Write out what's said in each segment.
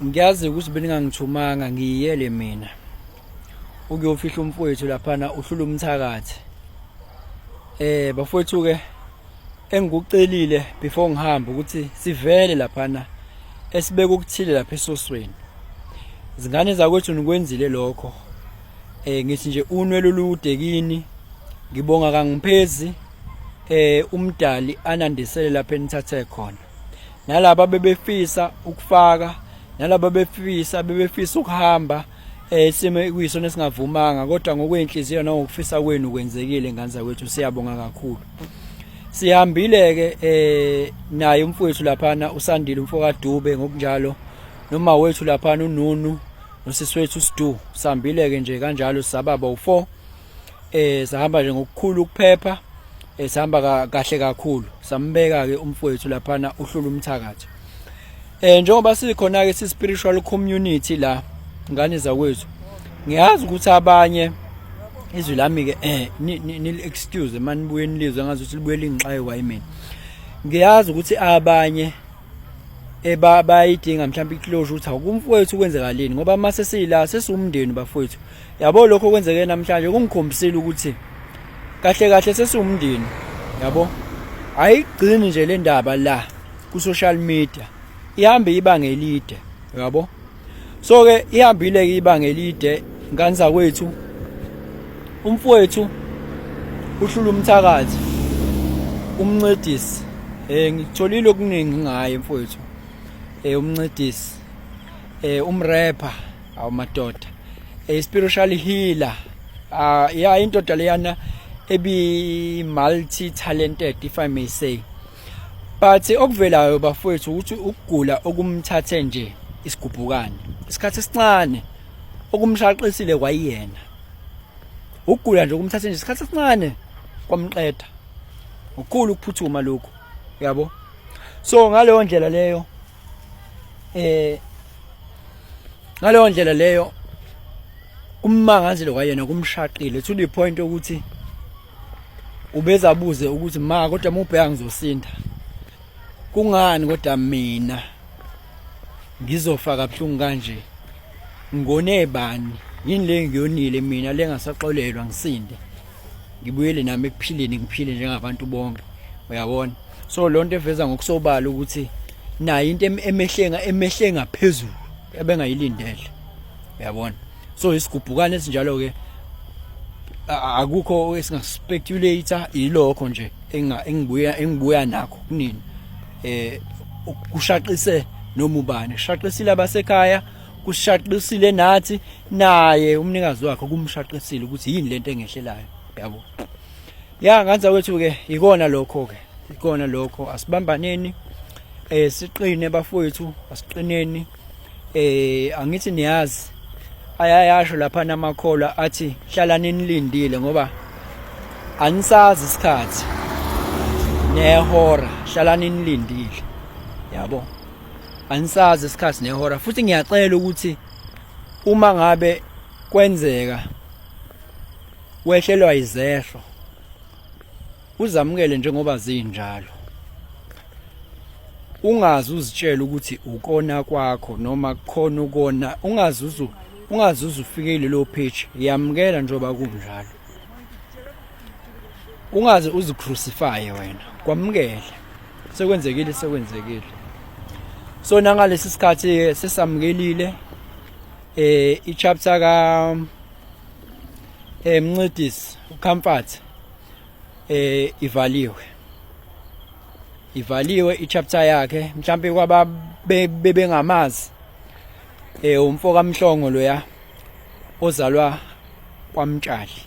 Ngiyazi ukuthi beningangithumanga ngiyele mina ukuyofihla umfowethu laphana uhlula umthakathi. Bafowethu ke engikucelile before ngihamba ukuthi sivele laphana esibeka ukuthile lapha esosweni. Izingane zakwethu nikwenzile lokho. Ngithi nje unwele oludekini ngibonga kangiphezi umdali anandisele lapha enithathe khona. Nalabo bebefisa ukufaka, nalabo bebefisa ukuhamba sime kuyisona esingavumanga kodwa ngokwenhliziyo nangokufisa kwenu kwenzekile ngane zakwethu siyabonga kakhulu. Sihambile ke naye umfowethu laphana usandile umfokadube ngokunjalo noma wethu laphana uNunu nosiswethu uSidu sihambile ke nje kanjalo sababa u4 sahamba nje ngokukhulu ukuphepha sihamba kahle kakhulu sambeka ke umfowethu laphana uhlula umthakathi. Njengoba sikhona ke spiritual community la ngane zakwethu ngiyazi ukuthi abanye izwi lami ke ni excuse manje nibuye nilizwe ngazi ukuthi libuye lingixaye wayimini. Ngiyazi ukuthi abanye bayidinga mhlawumbe iclosure ukuthi akumfowethu kwenzekaleni ngoba mase sila sesumndeni bafowethu. Yabo lokho kwenzeke namhlanje kungikhombisile ukuthi kahle sesumndeni yabo. Ayigcini nje le ndaba la ku social media ihambe ibanga elide yabo. So ke ihambile ke ibanga elide ngane zakwethu umfowethu uhlula umthakathi umncedisi ngitholile okuningi ngaye mfowethu umncedisi umrapper awumadoda spiritual healer ya indoda leyana ebi multi talented if I may say. But okuvelayo bafowethu ukuthi ukugula okumthathe nje isigubhukane isikhathi esincane okumshaqisile kwayena. Ukugula nje okumthathe nje isikhathi esincane kwamqeda. Ukukhulu ukuphuthuma lokho yabo. So ngaleyo ndlela leyo kummangazile kwayena kumshaqile to the point ukuthi ubezabuze ukuthi ma kodwa mubheka ngizosinda kungani kodwa mina ngizofaka abhlungu kanje ngone bani yini le ngiyonile mina lengasaxolelwa ngisinde ngibuyele nami ekuphileni ngiphile njengabantu bonke uyabona. So lonto eveza ngokusobala ukuthi nayo into emehle ngaphezulu ebengayilindele uyabona. So isigubhukane esinjalo ke akukho esingaspeculator ilokho nje engibuya nakho kunini kushaqise noma ubani kushaqisile abasekhaya kushaqisile nathi naye umnikazi wakhe kumshaqisile ukuthi yini lento engehlelayo yabo. Ya nganza wethu ke ikona lokho asibambaneni siqine bafowethu asiqineni angithi niyazi ayayasho lapha namakholwa athi hlala ninilindile ngoba anisazi isikhathi nehora hlala ninilindile yabo. Anisazi isikhathi nehora futhi ngiyacela ukuthi uma ngabe kwenzeka wehlelwa izehlo uzamukele njengoba zinjalo. Ungazi uzitshela ukuthi ukona kwakho noma kukhona ukona ungazi uzufikile lo page yamukela njoba kunjalo. Ungazi uzicrucify wena kwamukele sekwenzekile. So nangalesi sikhathi sesamukelile ichapter ka mncedisi uComfort ivaliwe ichapter yakhe mhlambe kwaba bebengamazi umfoka Mhlongo loya ozalwa kwaMtshali.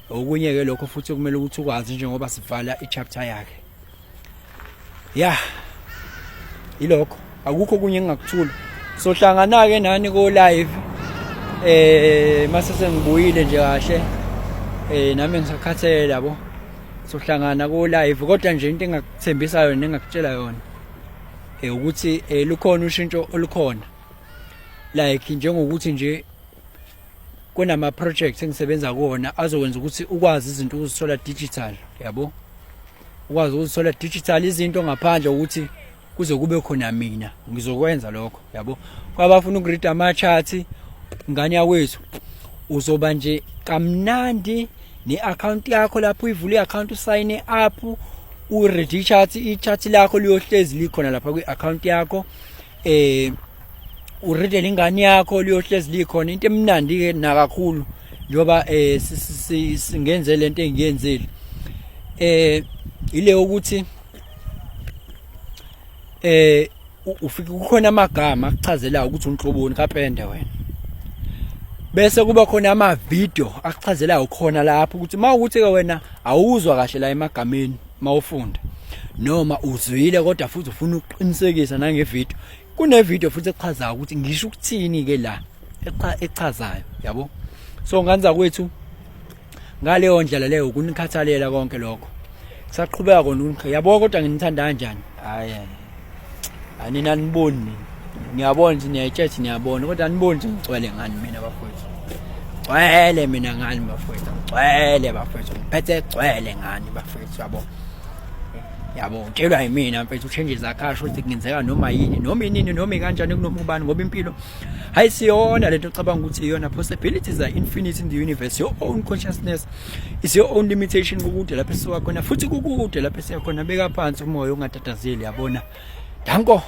Okunye ke lokho futhi kumele ukuthi ukwazi njengoba sivala ichapter yakhe. Ya ilokho akukho kunye engakuthula. So hlangana ke nani ko live mase sengibuyile nje kahle nami ngisakhathele yabo. So hlangana ko live kodwa nje into engakuthembisa yona engakutshela yona ukuthi lukhona ushintsho olukhona like njengokuthi nje kunama projects engisebenza kuona azokwenza ukuthi ukwazi izinto uzithola digital yabo. Ukwazi ukuzithola digital izinto ngaphandle ukuthi kuze kube khona mina ngizokwenza lokho yabo. Kwabafuna ukuread ama-chart ngane yakwethu uzoba nje kamnandi ne-account yakho lapho uyivula i-account usayine up uread i-chart lakho liyohlezi likhona lapha kwi-account yakho uread ingane yakho liyohlezi likhona. Into emnandi ke nakakhulu njoba singenze lento engiyenzeli ile ukuthi ufike kukhona amagama akuchazela ukuthi unhloboni kaPende wena, bese kuba khona ama video akuchazela ukhona lapho ukuthi mawukuthi ke wena awuzwa kahle la emagameni mawufunda noma uzwile kodwa futhi ufuna ukuqinisekisa nange video, kune video futhi echazayo ukuthi ngisho ukuthini ke la echazayo yabo. So nganza kwethu ngaleyo ndlela leyo ukunikhathalela konke lokho saqhubeka kona yabo, kodwa nginithanda kanjani hayi anina niboni, ngiyabona nje niyayitshethi niyabona kodwa aniboni nje ngicwele ngani mina bafowethu, gcwele mina ngani bafowethu, gcwele bafowethu, ngiphethe gcwele ngani bafowethu yabo utshelwa yimina mfethu changes akasho ukuthi kungenzeka noma yini noma inini noma kanjani kunoma ubani, ngoba impilo hayisiyona lento ocabanga ukuthi iyona. Possibilities are infinite in the universe. Your own consciousness is your own limitation. Kukude lapho esiwa khona futhi kukude lapho esiya khona, beka phansi umoya ungatatazeli yabona. Danko.